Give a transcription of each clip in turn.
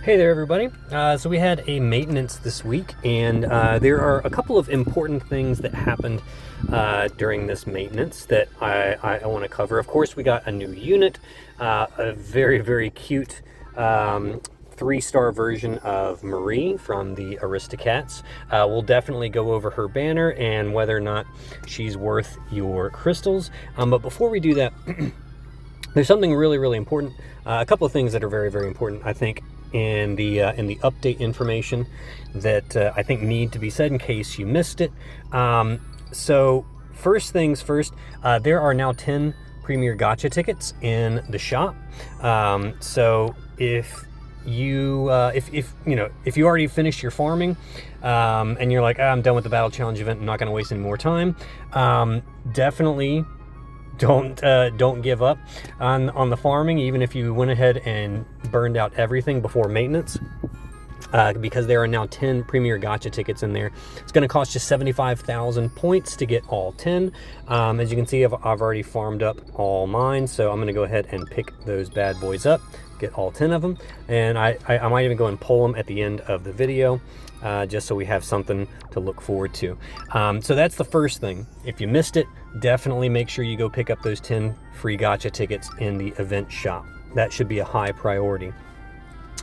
Hey there, everybody. So we had a maintenance this week, and there are a couple of important things that happened during this maintenance that I want to cover. Of course, we got a new unit, a very, very cute 3-star version of Marie from the Aristocats. We'll definitely go over her banner and whether or not she's worth your crystals. But before we do that, there's something really, really important. A couple of things that are very, very important, I think, in the update information that I think need to be said in case you missed it. So first things first, there are now 10 Premier Gacha tickets in the shop. So if you already finished your farming and you're like, I'm done with the Battle Challenge event, I'm not going to waste any more time, definitely don't give up on the farming, even if you went ahead and burned out everything before maintenance, because there are now 10 Premier Gacha tickets in there. It's going to cost you 75,000 points to get all 10. As you can see, I've already farmed up all mine, so I'm going to go ahead and pick those bad boys up, get all 10 of them, and I might even go and pull them at the end of the video, just so we have something to look forward to. So that's the first thing. If you missed it, definitely make sure you go pick up those 10 free gacha tickets in the event shop. That should be a high priority.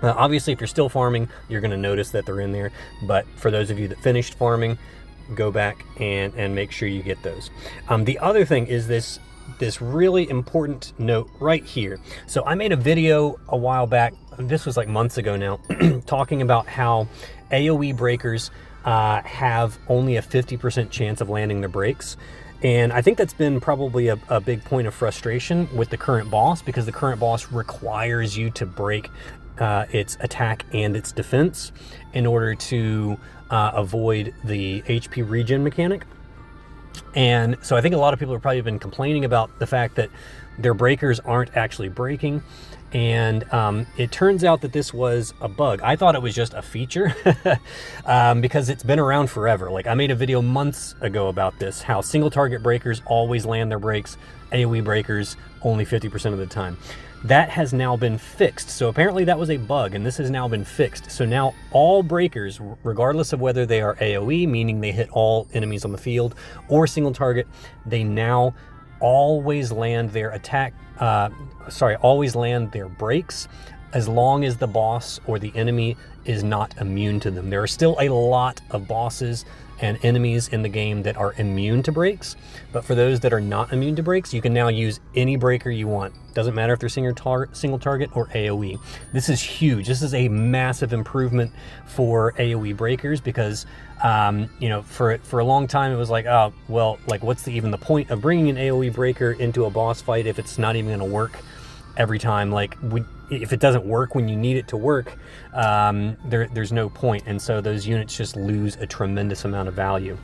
Obviously, if you're still farming, you're going to notice that they're in there, but for those of you that finished farming, go back and make sure you get those. The other thing is this really important note right here. So I made a video a while back, this was like months ago now, talking about how AoE breakers have only a 50% chance of landing their breaks. And I think that's been probably a big point of frustration with the current boss, because the current boss requires you to break its attack and its defense in order to avoid the HP regen mechanic. And so I think a lot of people have probably been complaining about the fact that their breakers aren't actually breaking. And it turns out that this was a bug. I thought it was just a feature because it's been around forever. Like, I made a video months ago about this, how single target breakers always land their breaks, AoE breakers only 50% of the time. That has now been fixed. So apparently that was a bug, and this has now been fixed. So now all breakers, regardless of whether they are AoE, meaning they hit all enemies on the field, or single target, they now always land their always land their breaks, as long as the boss or the enemy is not immune to them. There are still a lot of bosses and enemies in the game that are immune to breaks, but for those that are not immune to breaks, you can now use any breaker you want. Doesn't matter if they're single target or AoE. This is huge. This is a massive improvement for AoE breakers, because for a long time it was like, oh well, like what's even the point of bringing an AoE breaker into a boss fight if it's not even going to work every time? Like, if it doesn't work when you need it to work, there's no point. And so those units just lose a tremendous amount of value.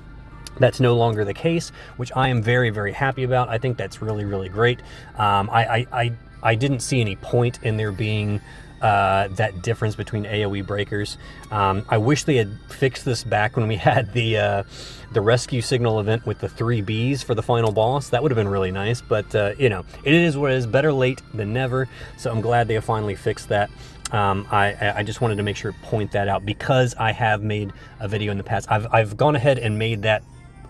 That's no longer the case, which I am very, very happy about. I think that's really, really great. I didn't see any point in there being that difference between AoE breakers. I wish they had fixed this back when we had the rescue signal event with the 3 Bs for the final boss. That would have been really nice, but it is what it is. Better late than never. So I'm glad they have finally fixed that. I just wanted to make sure to point that out, because I have made a video in the past. I've gone ahead and made that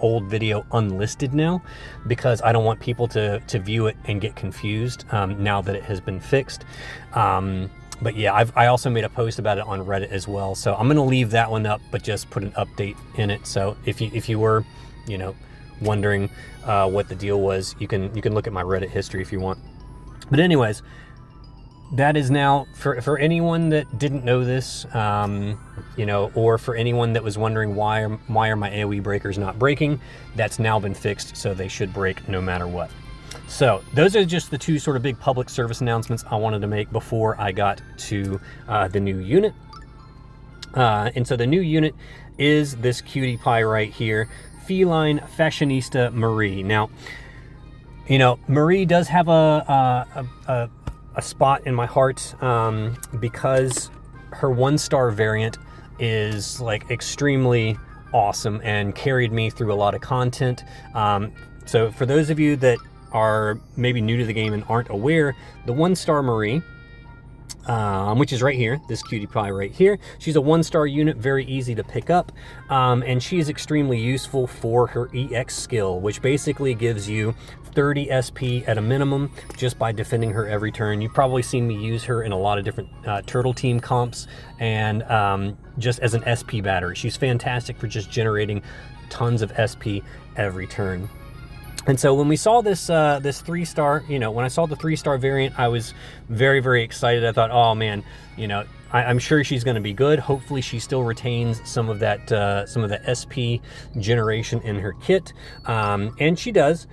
old video unlisted now, because I don't want people to view it and get confused now that it has been fixed. But yeah, I also made a post about it on Reddit as well. So I'm going to leave that one up, but just put an update in it. So if you were, wondering what the deal was, you can look at my Reddit history if you want. But anyways, that is now, for anyone that didn't know this, or for anyone that was wondering why are my AoE breakers not breaking, that's now been fixed, so they should break no matter what. So those are just the two sort of big public service announcements I wanted to make before I got to the new unit. And so the new unit is this cutie pie right here, Feline Fashionista Marie. Now, Marie does have a spot in my heart, because her 1-star variant is like extremely awesome and carried me through a lot of content. So for those of you that are maybe new to the game and aren't aware, the 1-star Marie which is right here, this cutie pie right here. She's a 1-star unit, very easy to pick up, and she is extremely useful for her EX skill, which basically gives you 30 SP at a minimum just by defending her every turn. You've probably seen me use her in a lot of different Turtle Team comps, and just as an SP battery. She's fantastic for just generating tons of SP every turn. And so when we saw this this 3-star, when I saw the 3-star variant, I was very, very excited. I thought, oh man, I'm sure she's going to be good. Hopefully she still retains some of that SP generation in her kit, and she does.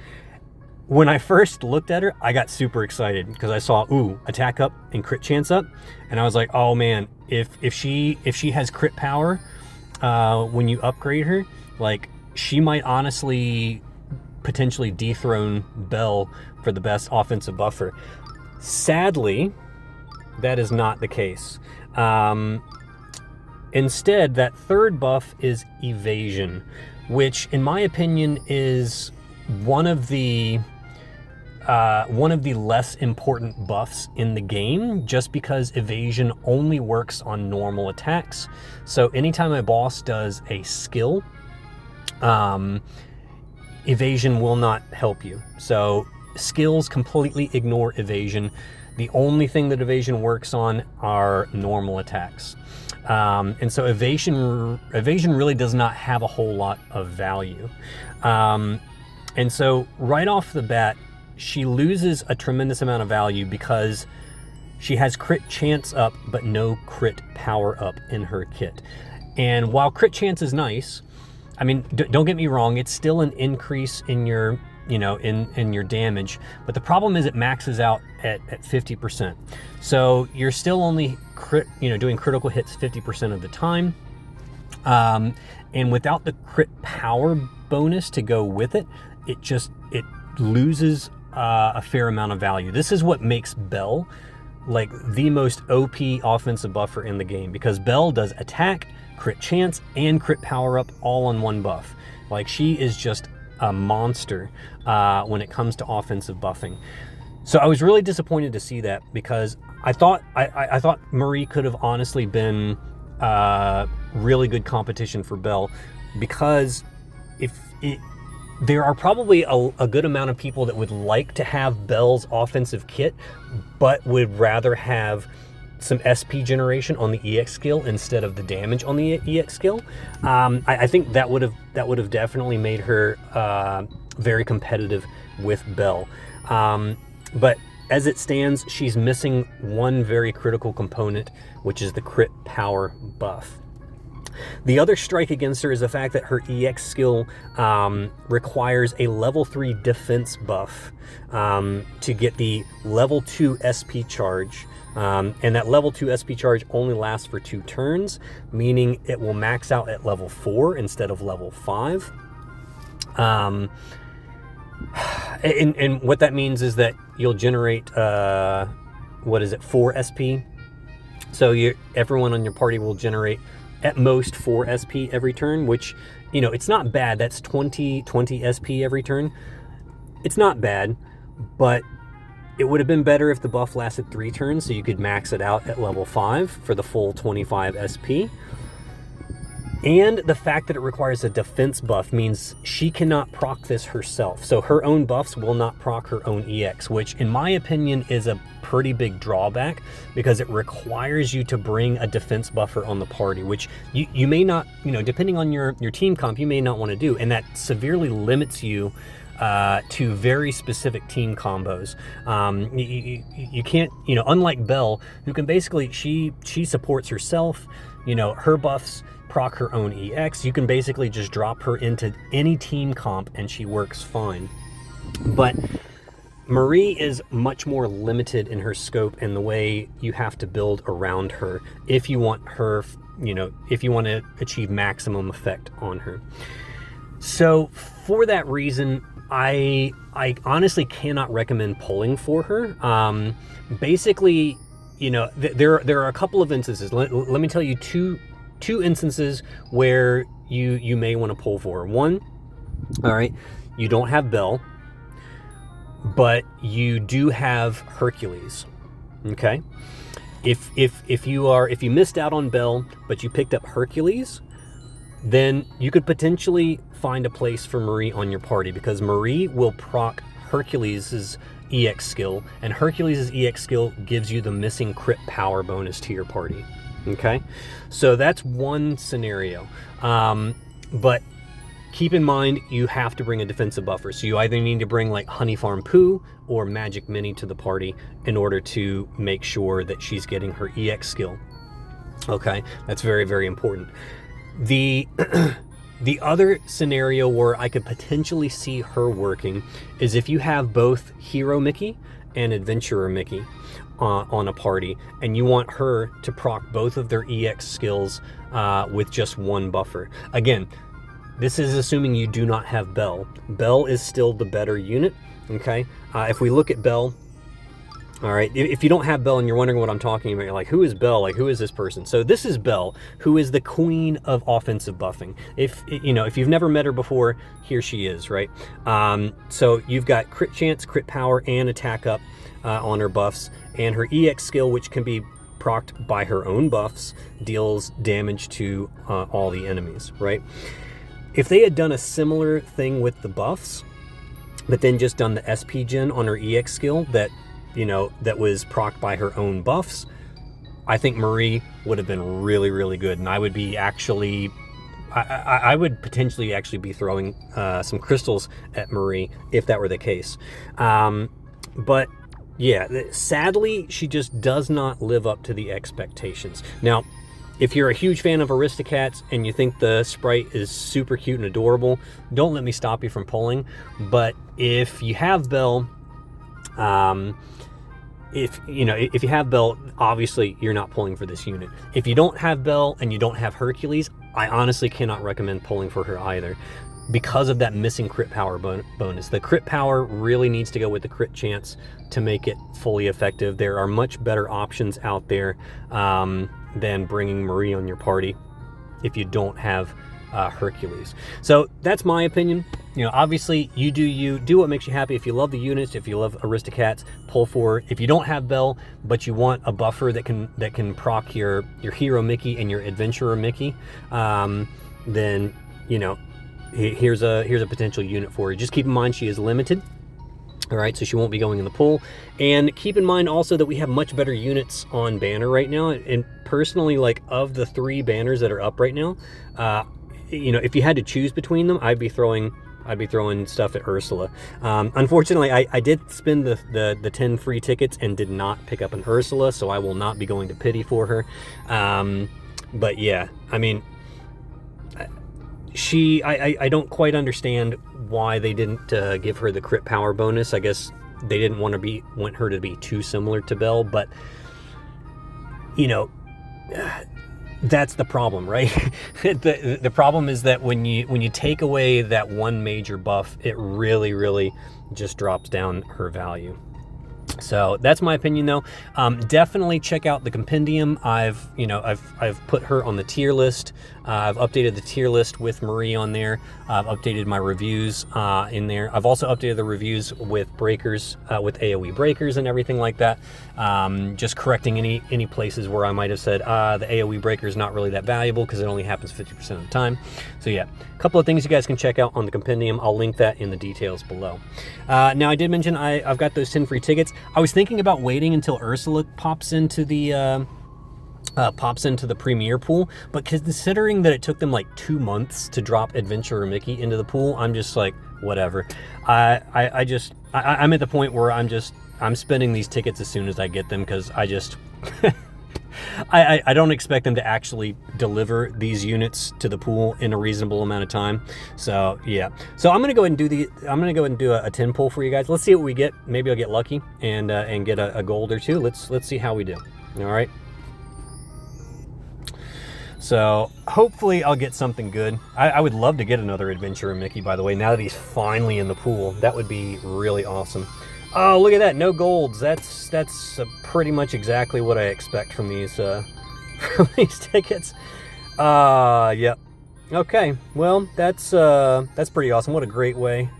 When I first looked at her, I got super excited because I saw, attack up and crit chance up, and I was like, oh man, if she has crit power when you upgrade her, like, she might honestly potentially dethrone Belle for the best offensive buffer. Sadly, that is not the case. Instead, that third buff is evasion, which in my opinion is one of the less important buffs in the game, just because evasion only works on normal attacks. So anytime a boss does a skill, evasion will not help you. So skills completely ignore evasion. The only thing that evasion works on are normal attacks. And so evasion really does not have a whole lot of value. And so right off the bat, she loses a tremendous amount of value because she has crit chance up, but no crit power up in her kit. And while crit chance is nice, I mean, don't get me wrong, it's still an increase in your, in your damage, but the problem is it maxes out at 50%. So you're still only doing critical hits 50% of the time. And without the crit power bonus to go with it, it loses a fair amount of value. This is what makes Belle like the most OP offensive buffer in the game, because Belle does attack, crit chance, and crit power up all on one buff. Like, she is just a monster when it comes to offensive buffing. So I was really disappointed to see that, because I thought Marie could have honestly been really good competition for Belle, because there are probably a good amount of people that would like to have Belle's offensive kit, but would rather have some SP generation on the EX skill instead of the damage on the EX skill. I think that would have definitely made her very competitive with Belle. But as it stands, she's missing one very critical component, which is the crit power buff. The other strike against her is the fact that her EX skill requires a level 3 defense buff to get the level 2 SP charge. And that level 2 SP charge only lasts for 2 turns, meaning it will max out at level 4 instead of level 5. And what that means is that you'll generate, 4 SP? So everyone on your party will generate at most 4 SP every turn, which, it's not bad. That's 20 SP every turn. It's not bad, but it would have been better if the buff lasted 3 turns, so you could max it out at level 5 for the full 25 SP. And the fact that it requires a defense buff means she cannot proc this herself. So her own buffs will not proc her own EX, which in my opinion is a pretty big drawback, because it requires you to bring a defense buffer on the party, which you may not, depending on your team comp, you may not want to do. And that severely limits you to very specific team combos. You can't, unlike Belle, who can basically, she supports herself, her buffs proc her own EX. You can basically just drop her into any team comp and she works fine. But Marie is much more limited in her scope and the way you have to build around her if you want her, if you want to achieve maximum effect on her. So for that reason, I honestly cannot recommend pulling for her. Basically, there are a couple of instances. Let me tell you two instances where you may want to pull for her. One, all right, you don't have Belle, but you do have Hercules, okay? if you missed out on Belle, but you picked up Hercules, then you could potentially find a place for Marie on your party, because Marie will proc Hercules's EX skill, and Hercules's EX skill gives you the missing crit power bonus to your party. Okay, so that's one scenario. But keep in mind, you have to bring a defensive buffer. So you either need to bring like Honey Farm Pooh or Magic Mini to the party in order to make sure that she's getting her EX skill. Okay, that's very, very important. The other scenario where I could potentially see her working is if you have both Hero Mickey and Adventurer Mickey on a party, and you want her to proc both of their EX skills with just one buffer. Again, this is assuming you do not have Belle. Belle is still the better unit, okay? If we look at Belle, all right, if you don't have Belle and you're wondering what I'm talking about, you're like, who is Belle? Like, who is this person? So this is Belle, who is the queen of offensive buffing. If you've never met her before, here she is, right? So you've got crit chance, crit power, and attack up on her buffs, and her EX skill, which can be procced by her own buffs, deals damage to all the enemies, right? If they had done a similar thing with the buffs, but then just done the SP gen on her EX skill that was procced by her own buffs, I think Marie would have been really, really good. And I would be actually, I would potentially actually be throwing some crystals at Marie if that were the case. But yeah, sadly, she just does not live up to the expectations. Now, if you're a huge fan of Aristocats and you think the sprite is super cute and adorable, don't let me stop you from pulling. But if you have Belle, if you have Belle, obviously you're not pulling for this unit. If you don't have Belle and you don't have Hercules, I honestly cannot recommend pulling for her either, because of that missing crit power bonus. The crit power really needs to go with the crit chance to make it fully effective. There are much better options out there than bringing Marie on your party if you don't have Hercules. So that's my opinion. Obviously you do what makes you happy. If you love the units, if you love Aristocats, pull for. If you don't have Belle, but you want a buffer that can proc your Hero Mickey and your Adventurer Mickey, then here's a potential unit for you. Just keep in mind she is limited. All right, so she won't be going in the pool. And keep in mind also that we have much better units on banner right now. And personally, like, of the 3 banners that are up right now, if you had to choose between them, I'd be throwing stuff at Ursula. Unfortunately, I did spend the 10 free tickets and did not pick up an Ursula, so I will not be going to pity for her. But yeah, I mean, I don't quite understand why they didn't give her the crit power bonus. I guess they didn't want her to be too similar to Belle, but that's the problem, right? the problem is that when you take away that one major buff, it really, really just drops down her value. So that's my opinion, though. Definitely check out the compendium. I've put her on the tier list. I've updated the tier list with Marie on there. I've updated my reviews in there. I've also updated the reviews with breakers, with AoE breakers and everything like that. Just correcting any places where I might have said the AoE breaker is not really that valuable because it only happens 50% of the time. So yeah, a couple of things you guys can check out on the compendium. I'll link that in the details below. Now, I did mention I've got those 10 free tickets. I was thinking about waiting until Ursula pops into the premier pool, but considering that it took them like 2 months to drop Adventurer Mickey into the pool, I'm just like, whatever. I'm at the point where I'm spending these tickets as soon as I get them, because I just I don't expect them to actually deliver these units to the pool in a reasonable amount of time. So yeah, so I'm gonna go ahead and do a 10 pull for you guys. Let's see what we get. Maybe I'll get lucky and get a gold or two. Let's see how we do. All right. So hopefully I'll get something good. I would love to get another Adventurer Mickey, by the way, now that he's finally in the pool. That would be really awesome. Oh, look at that, no golds. That's pretty much exactly what I expect from these tickets. Yep. Okay, well, that's pretty awesome. What a great way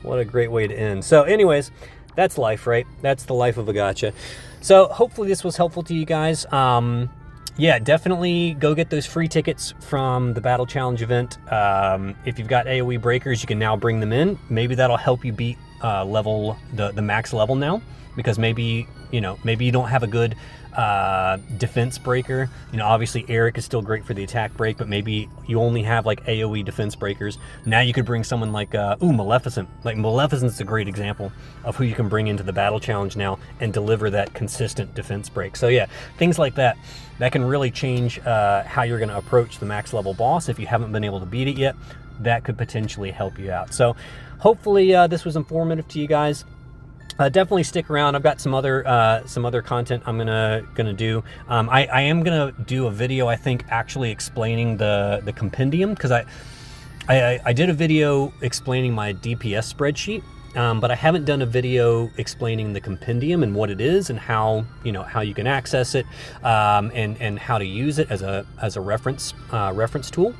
to end. So anyways, that's life, right? That's the life of a gacha. So hopefully this was helpful to you guys. Yeah, definitely go get those free tickets from the Battle Challenge event. If you've got AoE breakers, you can now bring them in. Maybe that'll help you beat the max level now, because maybe you don't have a good defense breaker. Obviously Eric is still great for the attack break, but maybe you only have like AoE defense breakers. Now you could bring someone like Maleficent. Like Maleficent's a great example of who you can bring into the Battle Challenge now and deliver that consistent defense break. So yeah, things like that can really change how you're going to approach the max level boss. If you haven't been able to beat it yet, that could potentially help you out. So hopefully this was informative to you guys. Definitely stick around. I've got some other content I'm gonna do. I am gonna do a video, I think, actually explaining the compendium, because I did a video explaining my DPS spreadsheet, but I haven't done a video explaining the compendium and what it is and how you can access it, and how to use it as a reference tool.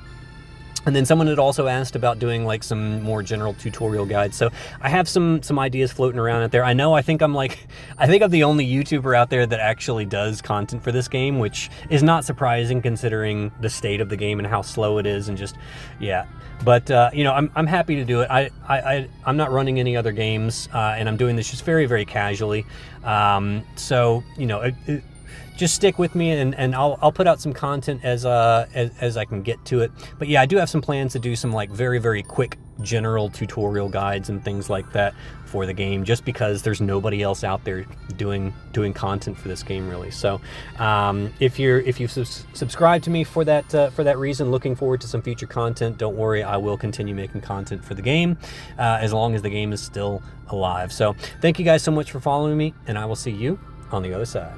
And then someone had also asked about doing like some more general tutorial guides. So I have some ideas floating around out there. I think I'm the only YouTuber out there that actually does content for this game, which is not surprising considering the state of the game and how slow it is, and just, yeah. But I'm happy to do it. I'm not running any other games, and I'm doing this just very, very casually. So just stick with me, and I'll put out some content as I can get to it. But yeah, I do have some plans to do some like very, very quick general tutorial guides and things like that for the game, just because there's nobody else out there doing content for this game, really. So if you've subscribed to me for that reason, looking forward to some future content, don't worry, I will continue making content for the game as long as the game is still alive. So thank you guys so much for following me, and I will see you on the other side.